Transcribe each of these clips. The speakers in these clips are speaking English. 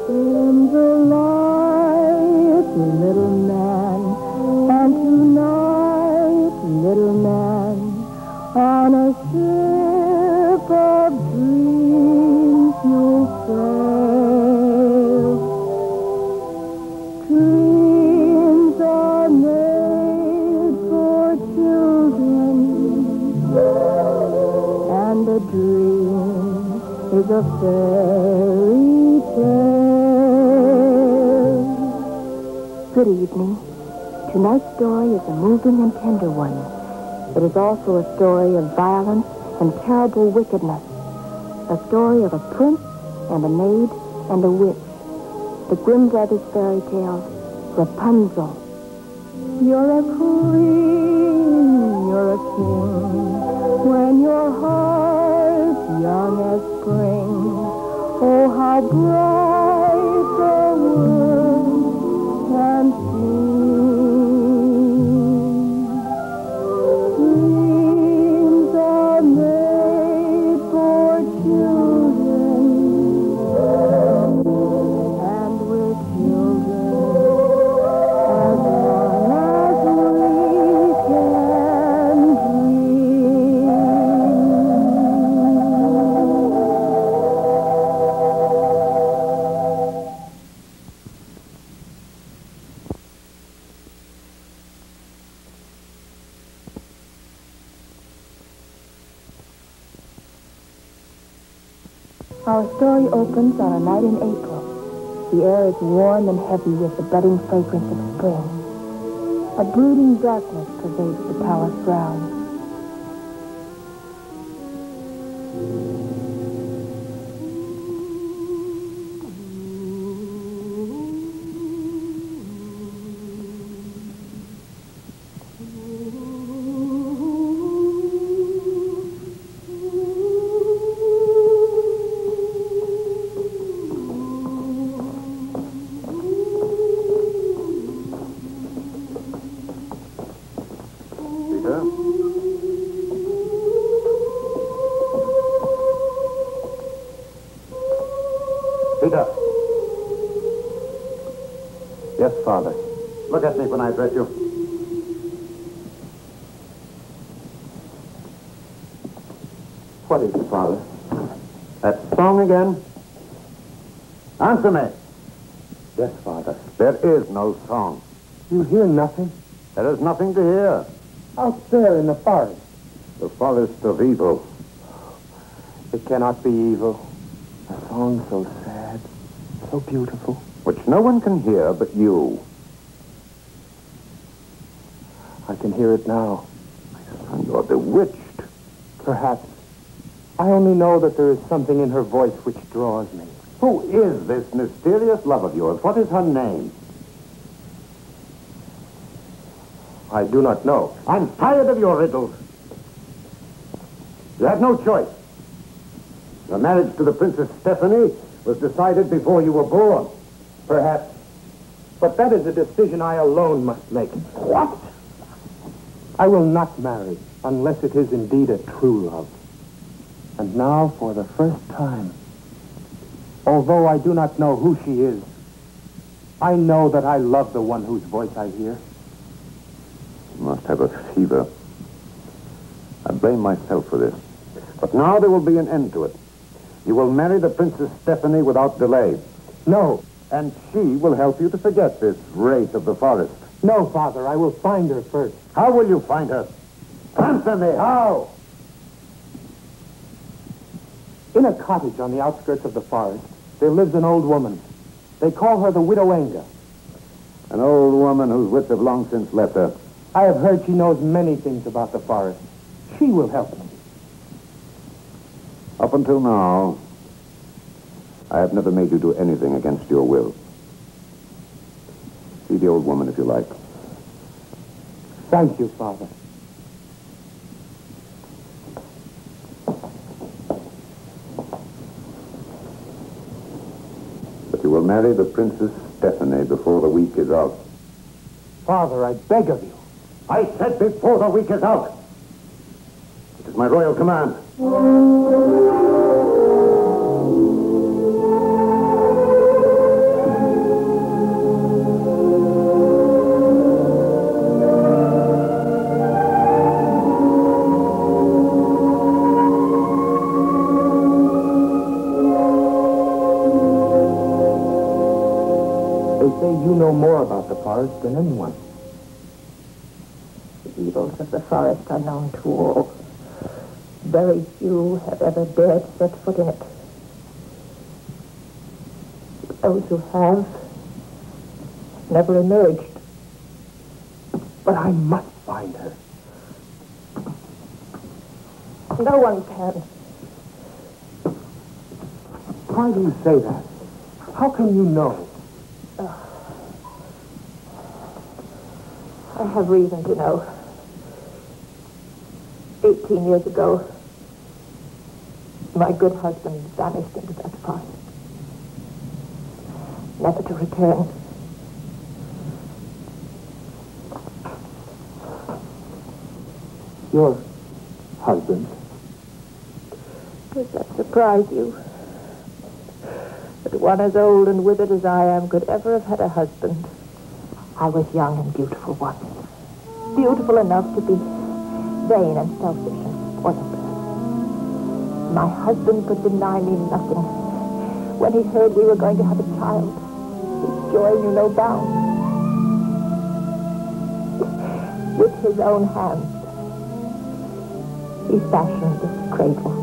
In the light, little man, and tonight, little man, on a ship of dreams you'll sail. Dreams are made for children, and a dream is a fairy tale. Good evening. Tonight's story is a moving and tender one. It is also a story of violence and terrible wickedness. A story of a prince and a maid and a witch. The Grimm Brothers fairy tale, Rapunzel. You're a queen, you're a king, when your heart's young as spring. Oh, how bright the world can seem. Dreams are made for children, and we're children as long as we can dream. Our story opens on a night in April. The air is warm and heavy with the budding fragrance of spring. A brooding darkness pervades the palace grounds. Peter. Yes, Father. Look at me when I address you. What is it, Father? That song again? Answer me. Yes, Father. There is no song. You hear nothing? There is nothing to hear. Out there in the forest. The forest of evil. It cannot be evil. A song so sad, so beautiful. Which no one can hear but you. I can hear it now. My son, you're bewitched. Perhaps. I only know that there is something in her voice which draws me. Who is this mysterious love of yours? What is her name? I do not know. I'm tired of your riddles. You had no choice. Your marriage to the Princess Stephanie was decided before you were born. Perhaps. But that is a decision I alone must make. What? I will not marry unless it is indeed a true love. And now, for the first time, although I do not know who she is, I know that I love the one whose voice I hear. You must have a fever. I blame myself for this. But now there will be an end to it. You will marry the Princess Stephanie without delay. No. And she will help you to forget this wraith of the forest. No, Father, I will find her first. How will you find her? Answer me, how? In a cottage on the outskirts of the forest, there lives an old woman. They call her the Widow Enga. An old woman whose wits have long since left her. I have heard she knows many things about the forest. She will help me. Up until now, I have never made you do anything against your will. See the old woman if you like. Thank you, Father. But you will marry the Princess Stephanie before the week is out. Father, I beg of you. I said before the week is out. It is my royal command. They say you know more about the forest than anyone. The evils of the forest are known to all. Very few have ever dared set foot in it. Those who have never emerged. But I must find her. No one can. Why do you say that? How can you know? I have reason to know. 18 years ago, my good husband vanished into that forest. Never to return. Your husband? Does that surprise you? That one as old and withered as I am could ever have had a husband. I was young and beautiful once. Beautiful enough to be vain and selfish and spoiled. My husband could deny me nothing. When he heard we were going to have a child, his joy knew no bounds. With his own hands, he fashioned this cradle.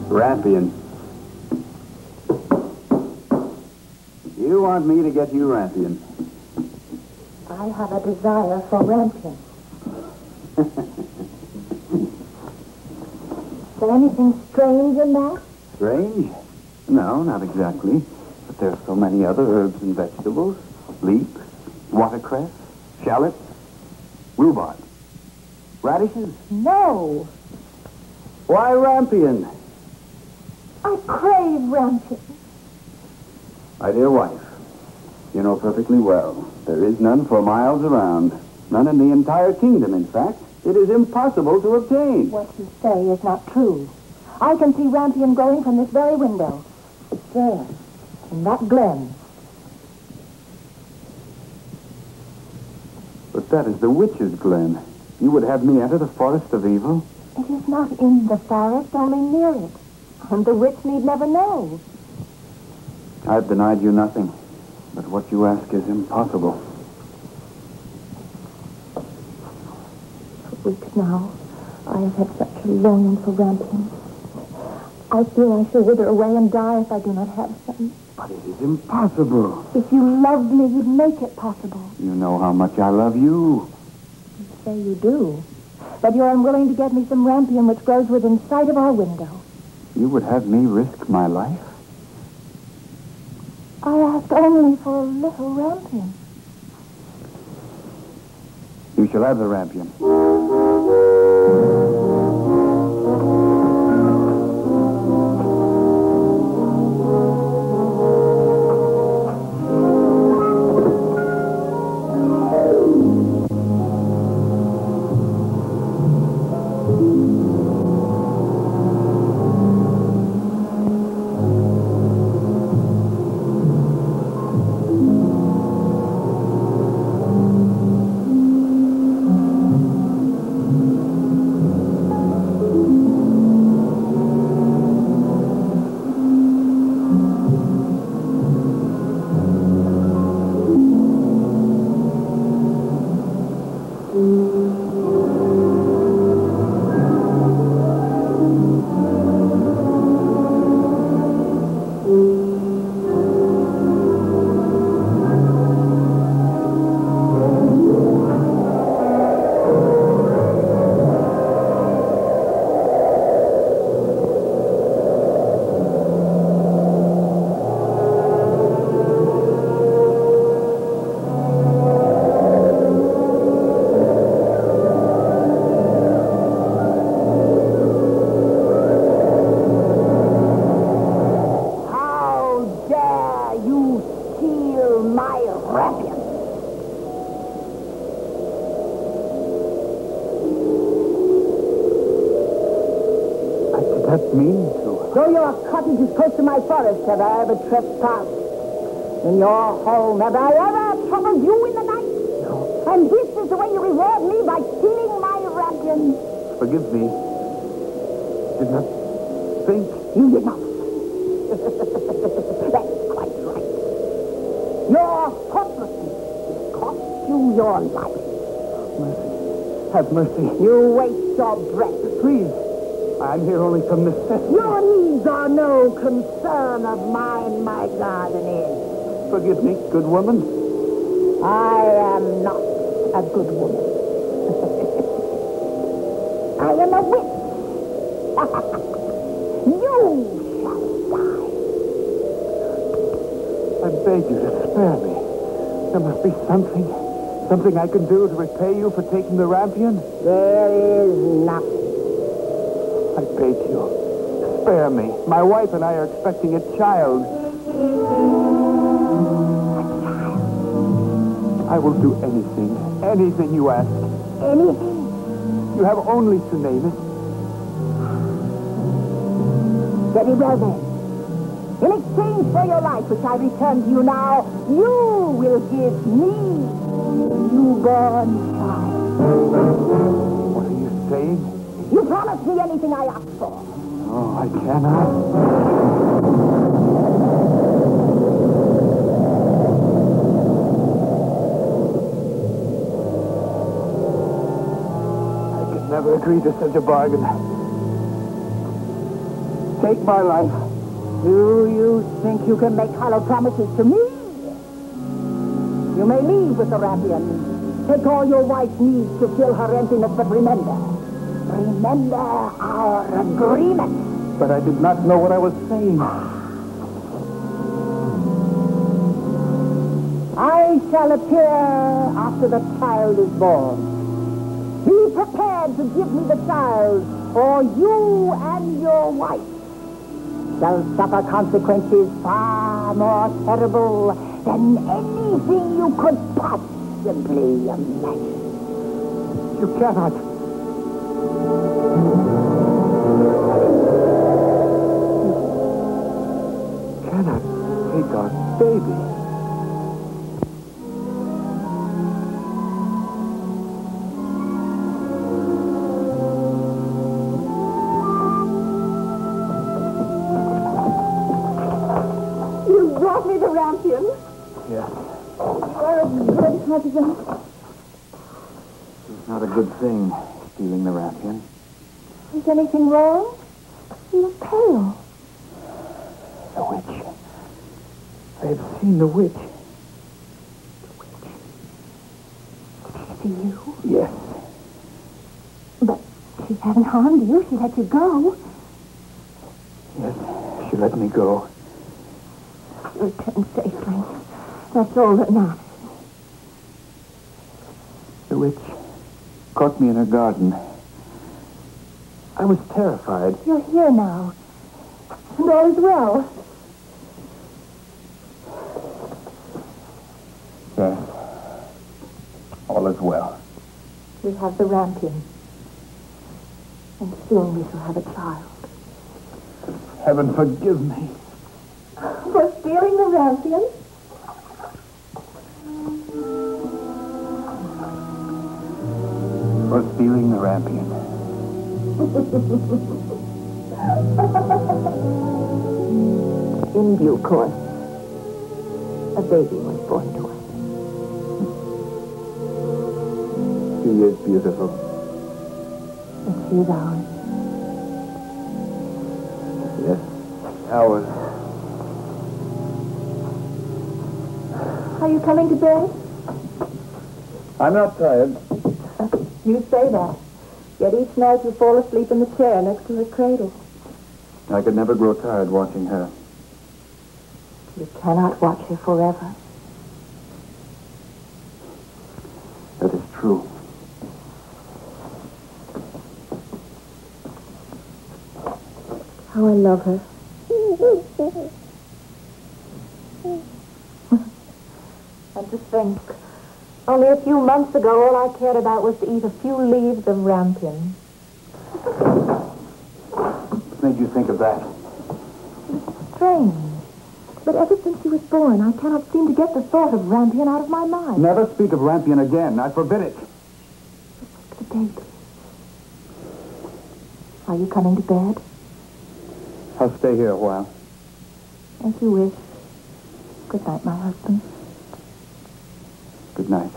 Rampion. You want me to get you Rampion? I have a desire for Rampion. Is there anything strange in that? Strange? No, not exactly. But there's so many other herbs and vegetables. Leeks, watercress, shallots, rhubarb, radishes. No. Why Rampion? I crave Rampion. My dear wife, you know perfectly well there is none for miles around. None in the entire kingdom, in fact. It is impossible to obtain. What you say is not true. I can see Rampion growing from this very window. It's there, in that glen. But that is the witch's glen. You would have me enter the forest of evil? It is not in the forest, only near it. And the witch need never know. I've denied you nothing. But what you ask is impossible. For weeks now, I have had such a longing for Rampion. I feel I shall wither away and die if I do not have some. But it is impossible. If you loved me, you'd make it possible. You know how much I love you. You say you do. But you're unwilling to get me some Rampion which grows within sight of our window. You would have me risk my life? I ask only for a little Rampion. You shall have the Rampion. Though your cottage is close to my forest, have I ever trespassed? In your home, have I ever troubled you in the night? No. And this is the way you reward me by stealing my rampion. Forgive me. Did not think. You did not. That's quite right. Your thoughtlessness cost you your life. Mercy. Have mercy. You waste your breath. Please. I'm here only from necessity. Your needs are no concern of mine, my garden is. Forgive me, good woman. I am not a good woman. I am a witch. You shall die. I beg you to spare me. There must be something I can do to repay you for taking the rampion. There is nothing. I beg you, spare me. My wife and I are expecting a child. I will do anything you ask. Anything? You have only to name it. Very well then. In exchange for your life, which I return to you now, you will give me a newborn child. What are you saying? You promise me anything I ask for. Oh, I cannot. I could never agree to such a bargain. Take my life. Do you think you can make hollow promises to me? You may leave with the rampion. Take all your wife needs to fill her emptiness, but remember our agreement. But I did not know what I was saying. I shall appear after the child is born. Be prepared to give me the child, or you and your wife shall suffer consequences far more terrible than anything you could possibly imagine. You cannot. You cannot take our baby. Brought me the rampion. Yes. You're a good husband. It's not a good thing, stealing the rampion. Is anything wrong? You look pale. The witch. I have seen the witch. Did she see you? Yes. But she hasn't harmed you. She let you go. Yes. She let me go. Return safely. That's all that matters. The witch caught me in her garden. I was terrified. You're here now. And all is well. Yes. All is well. We have the rampion. And soon we shall have a child. Heaven forgive me. For stealing the rampion? For stealing the rampion. In due course, a baby was born to us. She is beautiful. And she is ours. Yes. Ours. Are you coming to bed? I'm not tired. You say that. Yet each night you fall asleep in the chair next to her cradle. I could never grow tired watching her. You cannot watch her forever. That is true. How I love her. And to think, only a few months ago, all I cared about was to eat a few leaves of rampion. What made you think of that? Strange. But ever since she was born, I cannot seem to get the thought of Rampion out of my mind. Never speak of Rampion again. I forbid it. The date. Are you coming to bed? I'll stay here a while. As you wish. Good night, my husband. Good night.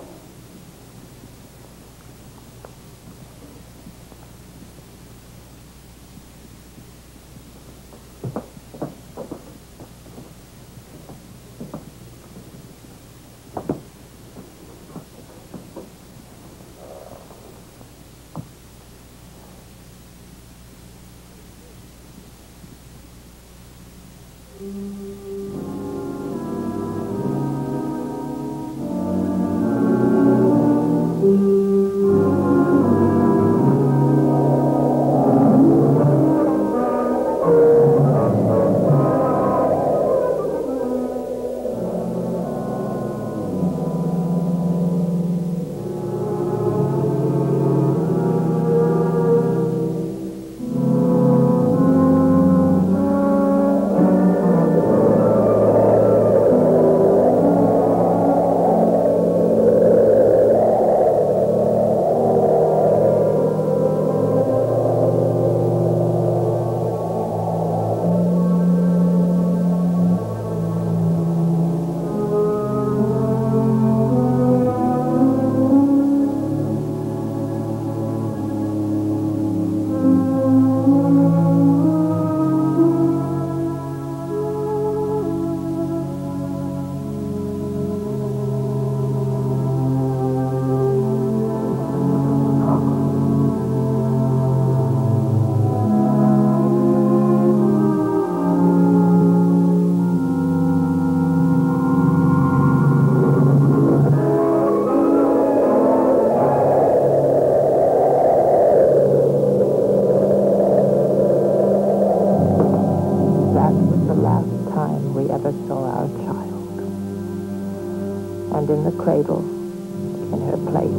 And in the cradle, in her place,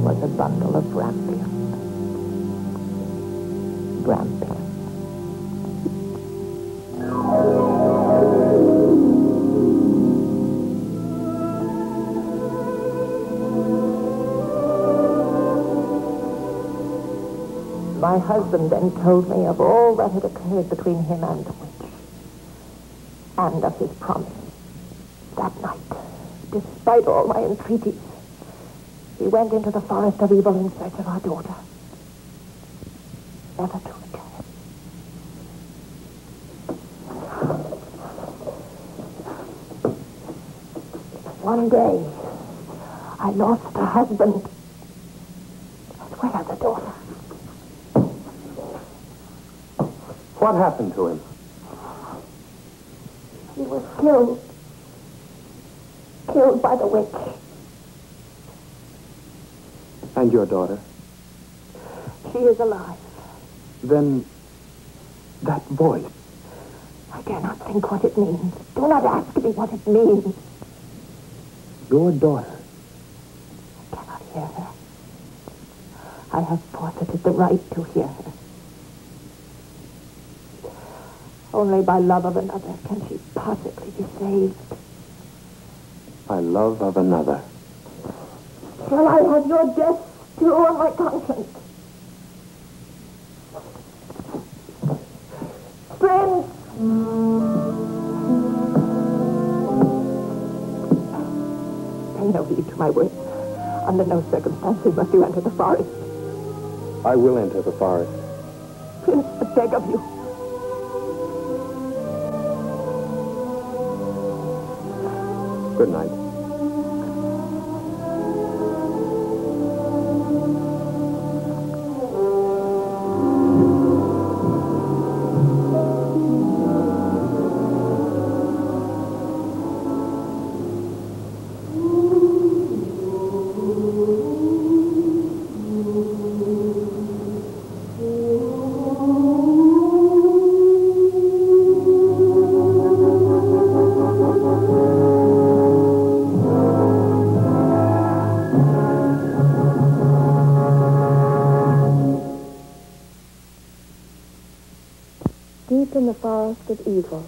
was a bundle of Rampion. Rampion. My husband then told me of all that had occurred between him and the witch, and of his promise. That night, despite all my entreaties, he went into the forest of evil in search of our daughter, never to return. One day, I lost a husband, as well as a daughter. What happened to him? He was killed. Killed by the witch. And your daughter? She is alive. Then, that voice. I dare not think what it means. Do not ask me what it means. Your daughter? I cannot hear her. I have forfeited the right to hear her. Only by love of another can she possibly be saved. By love of another. Shall I have your death still on my conscience? Prince! Pay no heed to my words. Under no circumstances must you enter the forest. I will enter the forest. Prince, I beg of you. Good night. Deep in the forest of evil,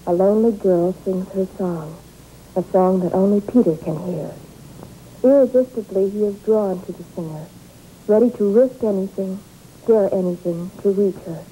A lonely girl sings her song, a song that only Peter can hear. Irresistibly, he is drawn to the singer, ready to risk anything, dare anything to reach her.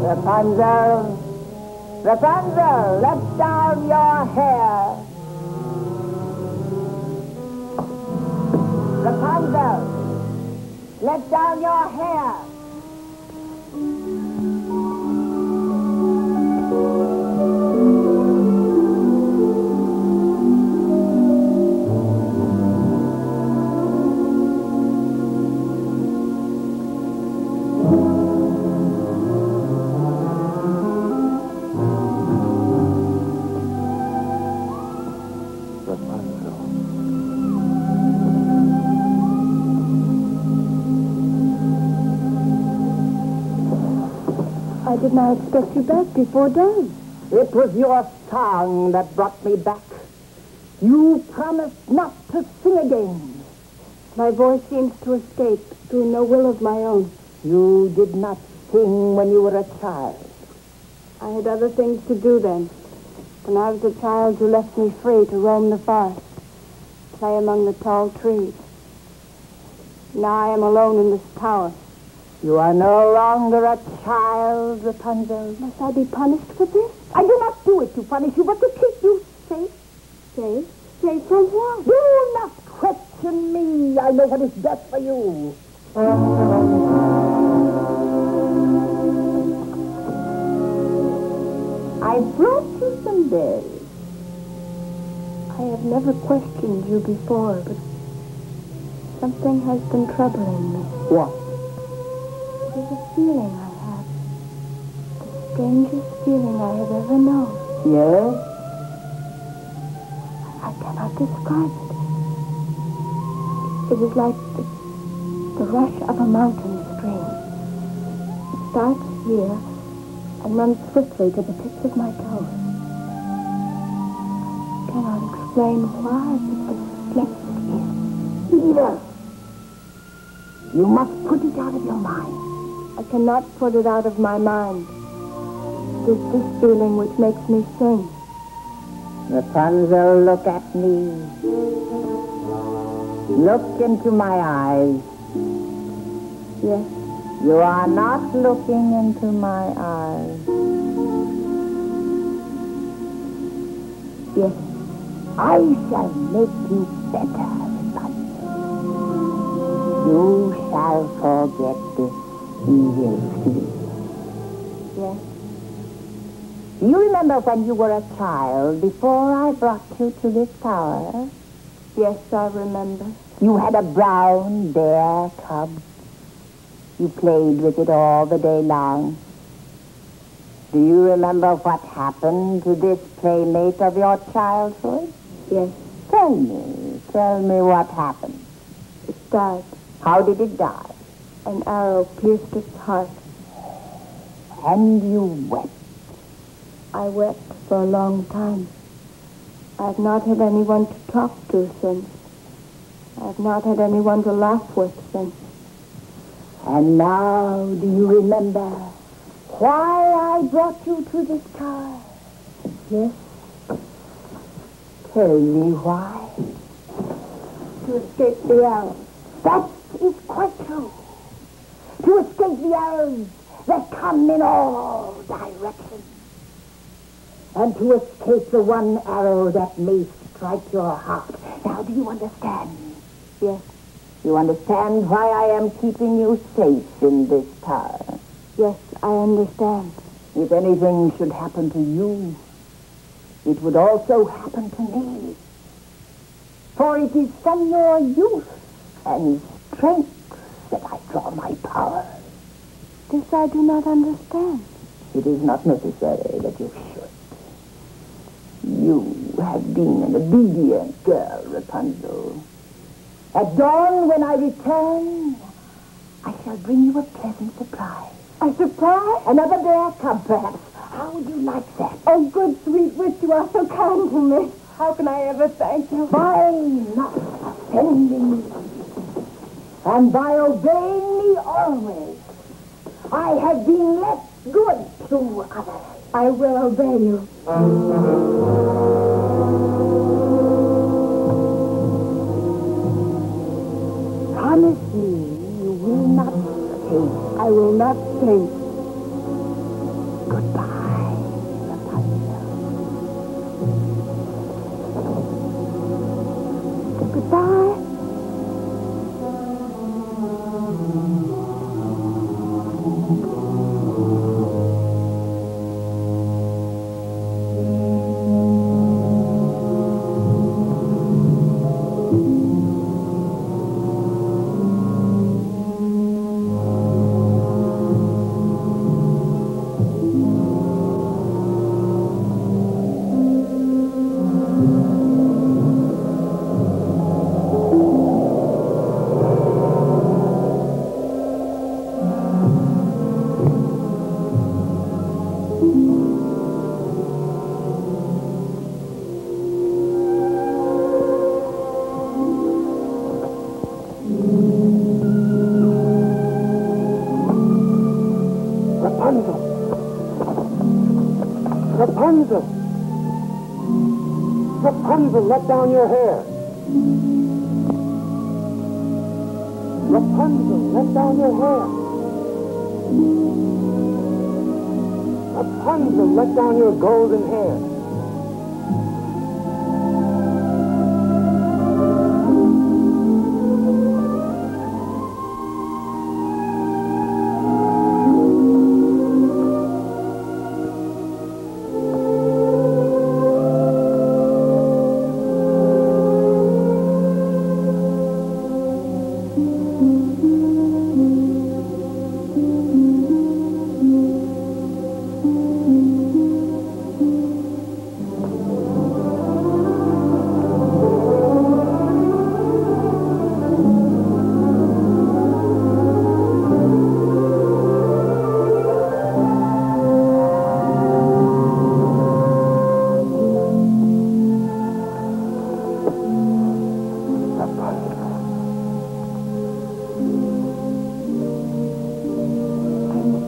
Rapunzel, Rapunzel, let down your hair. Rapunzel, let down your hair. I did not expect you back before dawn. It was your song that brought me back. You promised not to sing again. My voice seems to escape through no will of my own. You did not sing when you were a child. I had other things to do then. When I was a child, you left me free to roam the forest, play among the tall trees. Now I am alone in this tower. You are no longer a child, Rapunzel. Must I be punished for this? I do not do it to punish you, but to keep you safe. Safe? Safe from what? Do not question me. I know what is best for you. I brought you some berries. I have never questioned you before, but something has been troubling me. What? It is a feeling I have. The strangest feeling I have ever known. Yes? I cannot describe it. It is like the rush of a mountain stream. It starts here and runs swiftly to the tips of my toes. I cannot explain why, but the reflex is Peter, you must put it out of your mind. I cannot put it out of my mind. It is this feeling which makes me sing. Rapunzel, look at me. Look into my eyes. Yes, You are not looking into my eyes. yes. I shall make you better, Rapunzel. You shall forget this evil feeling. Yes. Do you remember when you were a child, before I brought you to this tower? Yes, I remember. You had a brown bear cub. You played with it all the day long. Do you remember what happened to this playmate of your childhood? Yes. Tell me what happened. It died. How did it die? An arrow pierced its heart. And you wept. I wept for a long time. I have not had anyone to talk to since. I have not had anyone to laugh with since. And now, do you remember why I brought you to this tower? Yes, Tell me why. to escape the arrow. That is quite true. To escape the arrows that come in all directions. And to escape the one arrow that may strike your heart. Now, do you understand? Yes, You understand why I am keeping you safe in this tower? yes, I understand. If anything should happen to you, it would also happen to me. For it is from your youth and strength that I draw my power. This I do not understand. It is not necessary that you should. You have been an obedient girl, Rapunzel. At dawn, when I return, I shall bring you a pleasant surprise. A surprise? Another bear cub, perhaps. How would you like that? Oh, good sweet witch, you are so kind to me. How can I ever thank you? By not offending me, and by obeying me always, I have been less good to others. I will obey you. Promise me you will not faint. I will not faint. Goodbye, Rapunzel. Goodbye. Rapunzel! Rapunzel, let down your hair. Rapunzel, let down your hair. Rapunzel, let down your golden hair.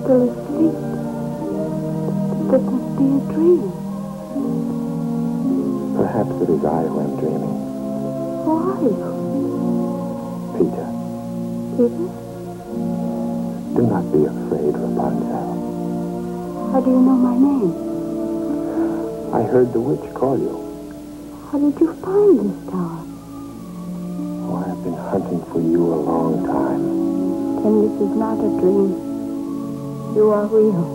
Still asleep. This must be a dream. Perhaps it is I who am dreaming. Why? Peter, Peter? do not be afraid, Rapunzel. How do you know my name? I heard the witch call you. How did you find this tower? Oh, I have been hunting for you a long time. Then this is not a dream. You are real.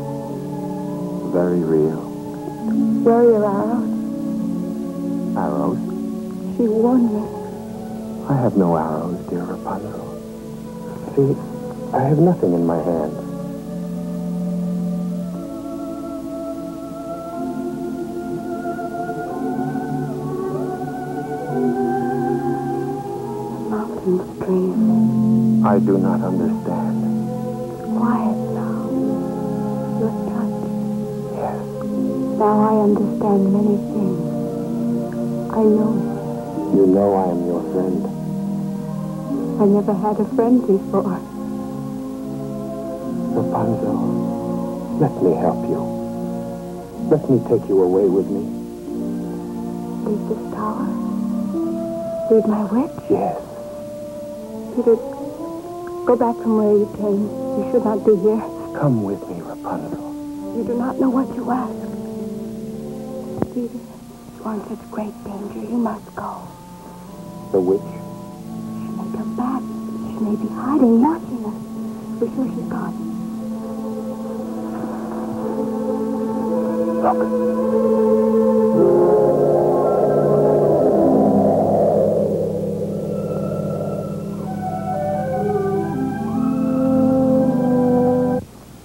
Very real. Where are your arrows? Arrows? She warned me. I have no arrows, dear Rapunzel. See, I have nothing in my hands. mountain stream. I do not understand. Quiet now. Your touch. Yes. Now I understand many things. I know. You know I am your friend. I never had a friend before. Rapunzel, let me help you. Let me take you away with me. Leave this tower? Leave my witch? Yes. Peter, go back from where you came. You should not be here. Come with me, Rapunzel. You do not know what you ask. Peter, you are in such great danger. You must go. The witch? She may come back. She may be hiding, watching us. We're sure she's gone.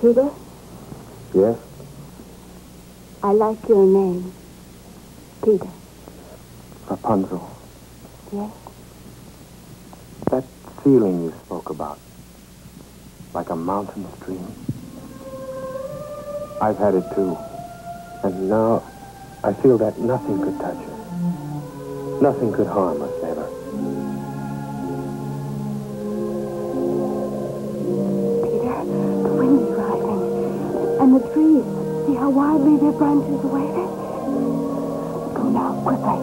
Peter, Yes? I like your name. Peter. Rapunzel. Yes? That feeling you spoke about. Like a mountain stream. I've had it too. And now I feel that nothing could touch us. Nothing could harm us ever. Peter, the wind is rising. And the trees. See how widely their branches wave. Go now, quickly.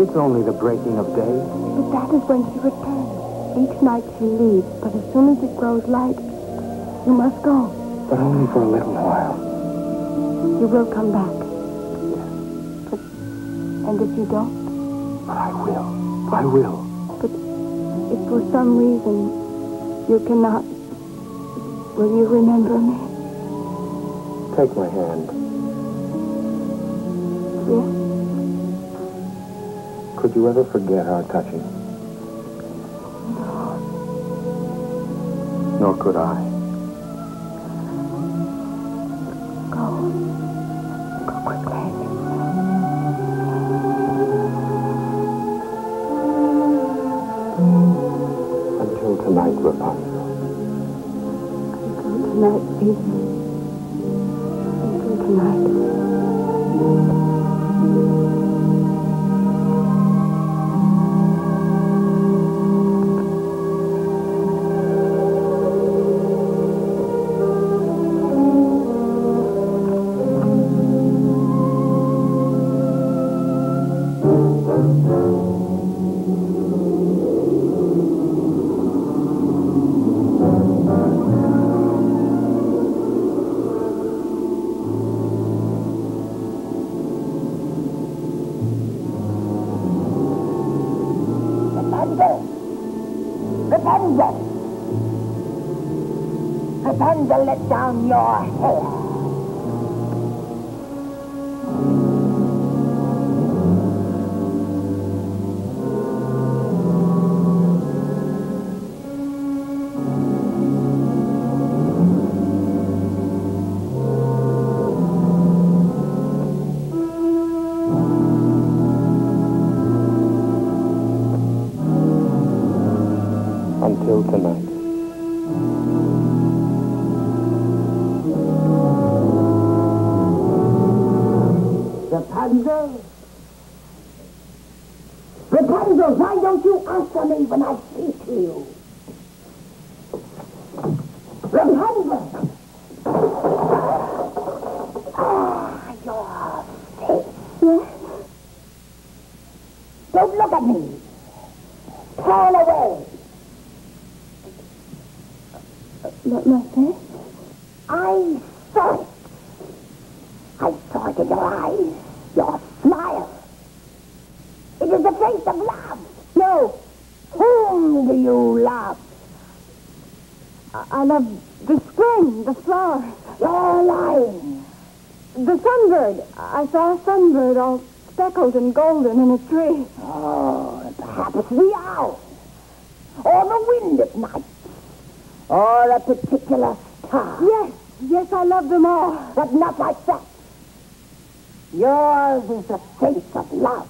It's only the breaking of day. But that is when she returns. Each night she leaves, but as soon as it grows light, you must go. But only for a little while. You will come back. But, and if you don't? But I will. I will. But if for some reason you cannot, will you remember me? Take my hand. Yes? Could you ever forget our touching? No. Nor could I. Go. Go quickly. Until tonight, Rapunzel. Until tonight, Peter. Until tonight. Rapunzel! Rapunzel, let down your hair. Until tonight. Rapunzel? Rapunzel, why don't you answer me when I speak to you? Rapunzel! Ah, your face. Yes? Don't look at me. Turn away. My face? I saw it. I saw it in your eyes. Your smile. It is the face of love. No. Whom do you love? I love the spring, the flowers. You're lying. The sunbird. I saw a sunbird all speckled and golden in a tree. Oh, perhaps the owl. Or the wind at night. Or a particular star. Yes, I love them all. But not like that. Yours is the face of love.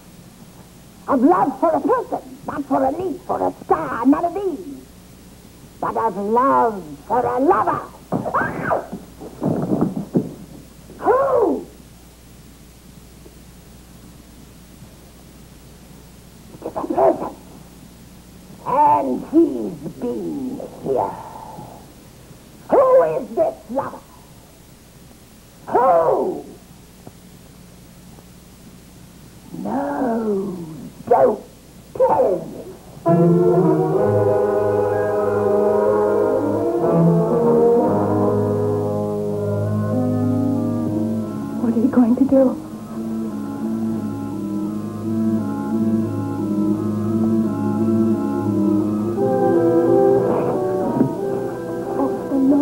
Of love for a person, not for a leaf, for a star, none of these. But of love for a lover. Who? It is a person. And he's been here. Who is this lover? Who? No, don't tell me. What are you going to do? Oh, no.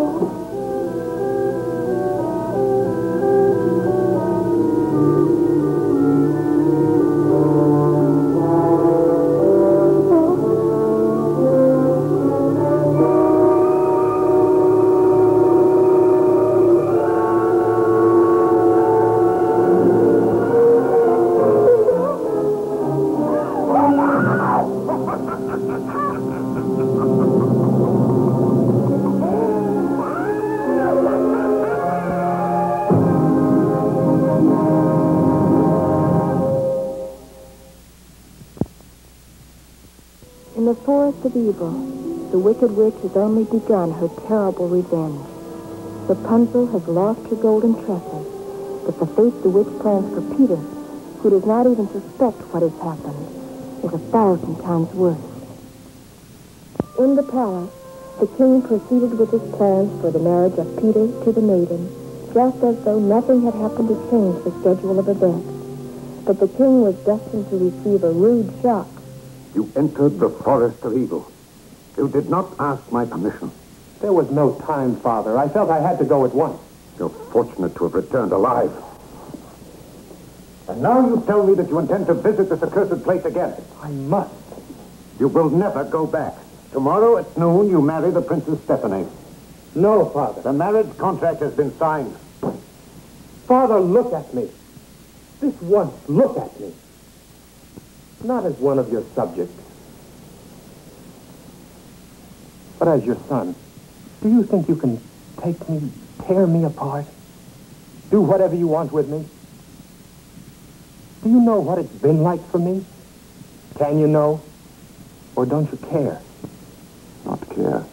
In the forest of evil, the wicked witch has only begun her terrible revenge. Rapunzel has lost her golden tresses, but the fate the witch plans for Peter, who does not even suspect what has happened, is 1,000 times worse. In the palace, the king proceeded with his plans for the marriage of Peter to the maiden, just as though nothing had happened to change the schedule of events. But the king was destined to receive a rude shock. You entered the forest of evil. You did not ask my permission. There was no time, Father. I felt I had to go at once. You're fortunate to have returned alive. And now you tell me that you intend to visit this accursed place again. I must. You will never go back. Tomorrow at noon, you marry the Princess Stephanie. No, Father. The marriage contract has been signed. Father, look at me. This once, look at me. Not as one of your subjects, but as your son. Do you think you can take me, tear me apart, do whatever you want with me? Do you know what it's been like for me? Can you know? Or don't you care? Not care.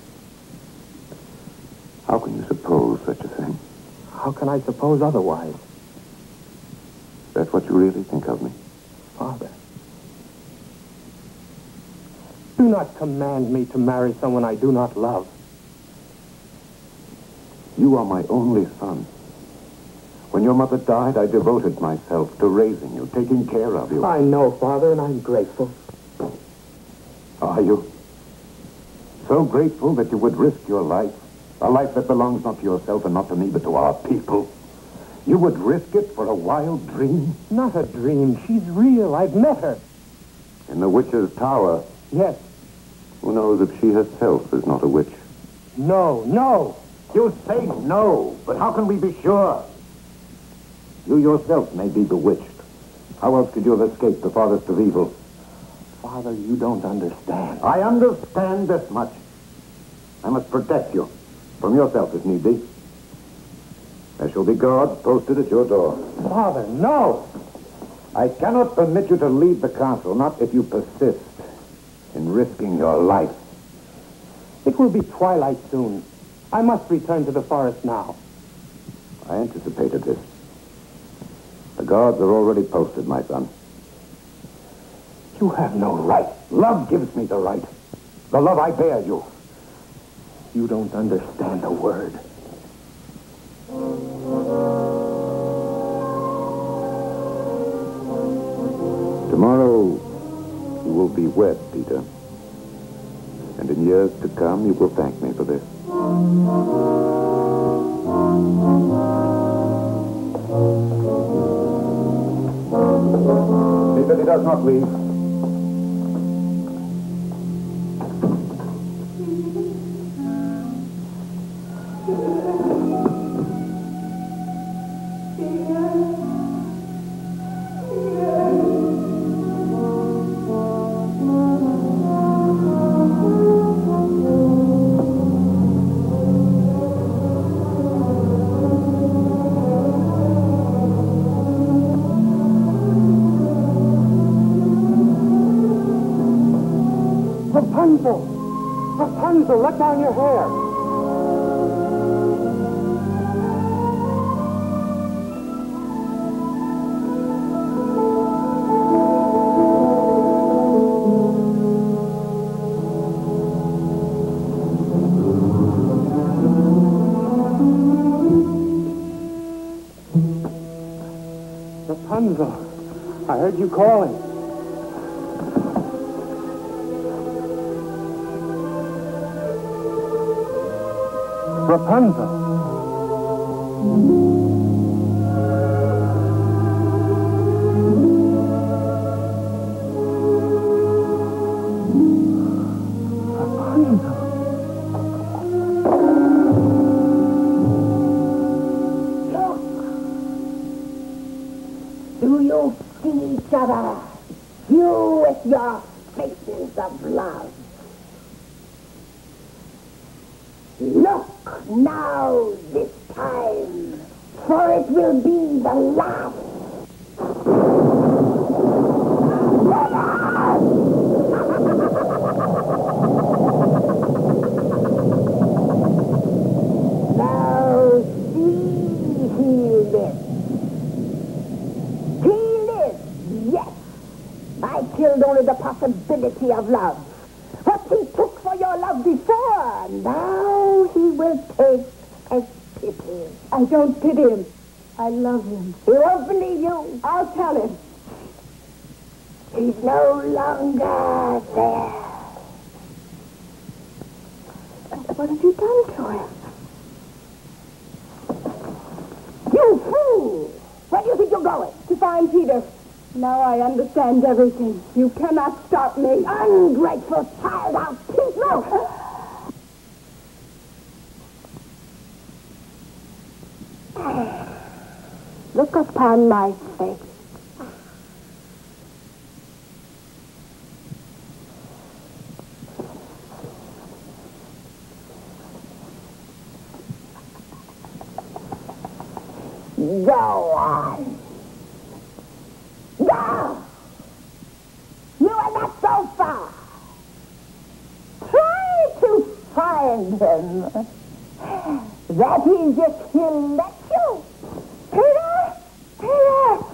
How can you suppose such a thing? How can I suppose otherwise? That's what you really think of me? Father, do not command me to marry someone I do not love. You are my only son. When your mother died, I devoted myself to raising you, taking care of you. I know, Father, and I'm grateful. Are you? So grateful that you would risk your life, a life that belongs not to yourself and not to me, but to our people. You would risk it for a wild dream? Not a dream. She's real. I've met her. In the witch's tower? Yes. Who knows if she herself is not a witch? No, no. You say no, but how can we be sure? You yourself may be bewitched. How else could you have escaped the forest of evil? Father, you don't understand. I understand this much. I must protect you. From yourself, if need be. There shall be guards posted at your door. Father, no! I cannot permit you to leave the castle, not if you persist in risking your life. It will be twilight soon. I must return to the forest now. I anticipated this. The guards are already posted, my son. You have no right. Love gives me the right. The love I bear you. You don't understand a word. Tomorrow, you will be wed, Peter. And in years to come, you will thank me for this. See that he does not leave. Rapunzel! Rapunzel, let down your hair! Rapunzel, I heard you calling. Rapunzel. Do you see each other? You with your faces of love. Look now this time, for it will be the last. Now see he lives. Yes, I killed only the possibility of love. What he took for your love before, now he will take as pity. I don't pity him. I love him. He won't believe you. I'll tell him. He's no longer there. What have you done to him? You fool! Where do you think you're going? To find Peter. Now I understand everything. You cannot stop me. Ungrateful child, I'll keep you! Look upon my face. Go on. Go! You are not so far. Try to find him. That is if he'll let you. Peter! Peter!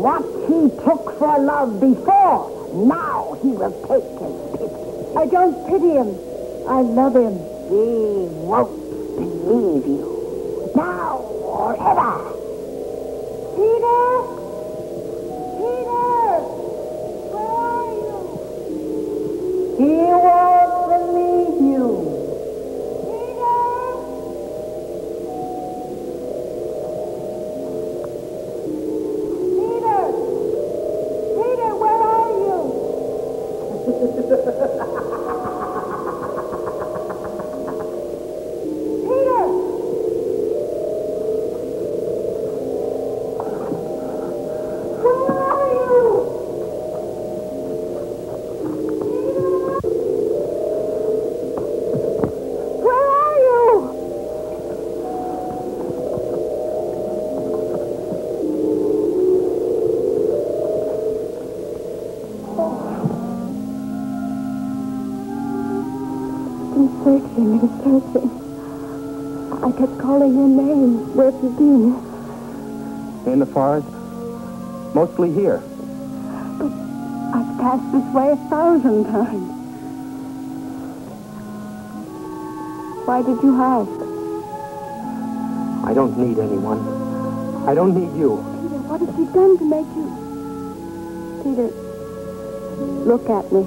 What he took for love before, now he will take as pity. I don't pity him. I love him. He won't believe you. Now or ever. Peter! Peter! Where are you? He won't believe you. Searching and searching. I kept calling your name. Where have you been? In the forest. Mostly here. But I've passed this way 1,000 times. Why did you hide? I don't need anyone. I don't need you. Peter, what have you done to make you... Peter, look at me.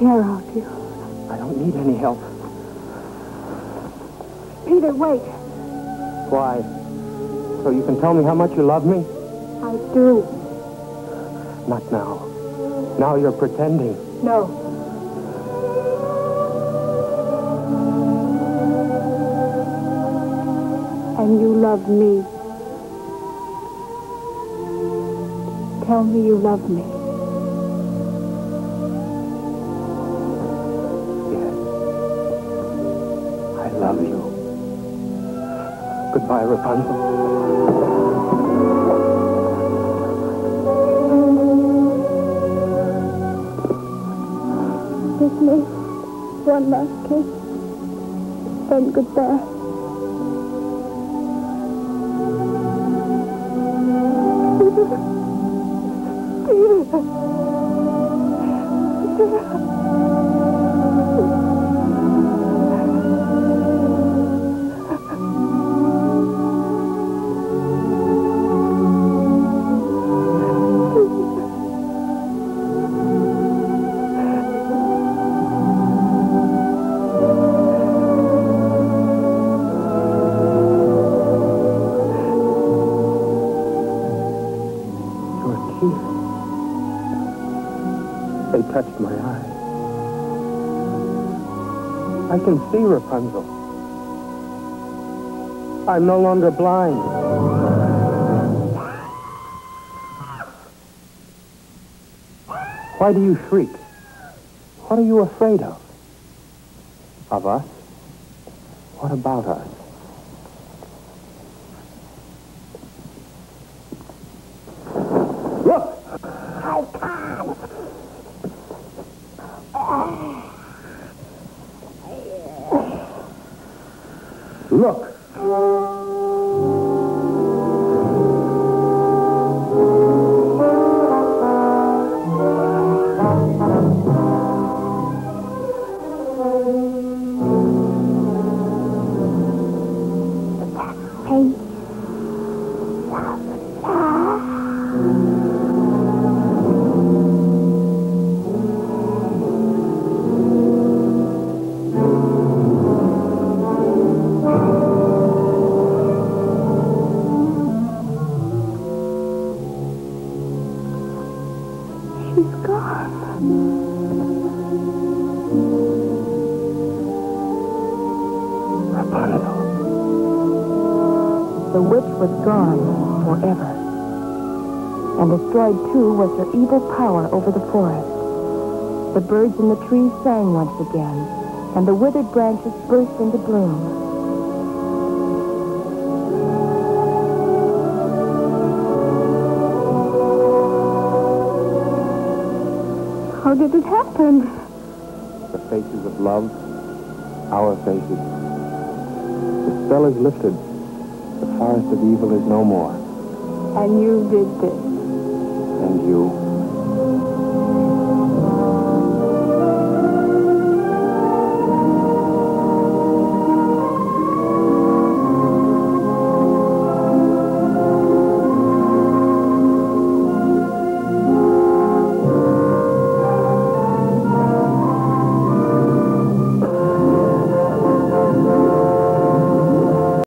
I don't need any help. Peter, wait. Why? So you can tell me how much you love me? I do. Not now. Now you're pretending. No. And you love me. Tell me you love me. Yes. I love you. Goodbye, Rapunzel. Kiss me. One last kiss. Then goodbye. They touched my eye. I can see, Rapunzel. I'm no longer blind. Why do you shriek? What are you afraid of? Of us? What about us? Look! I can't. Look! The witch was gone forever. And destroyed, too, was her evil power over the forest. The birds in the trees sang once again, and the withered branches burst into bloom. How did it happen? The faces of love, our faces. The spell is lifted. The forest of evil is no more. And you did this. And you.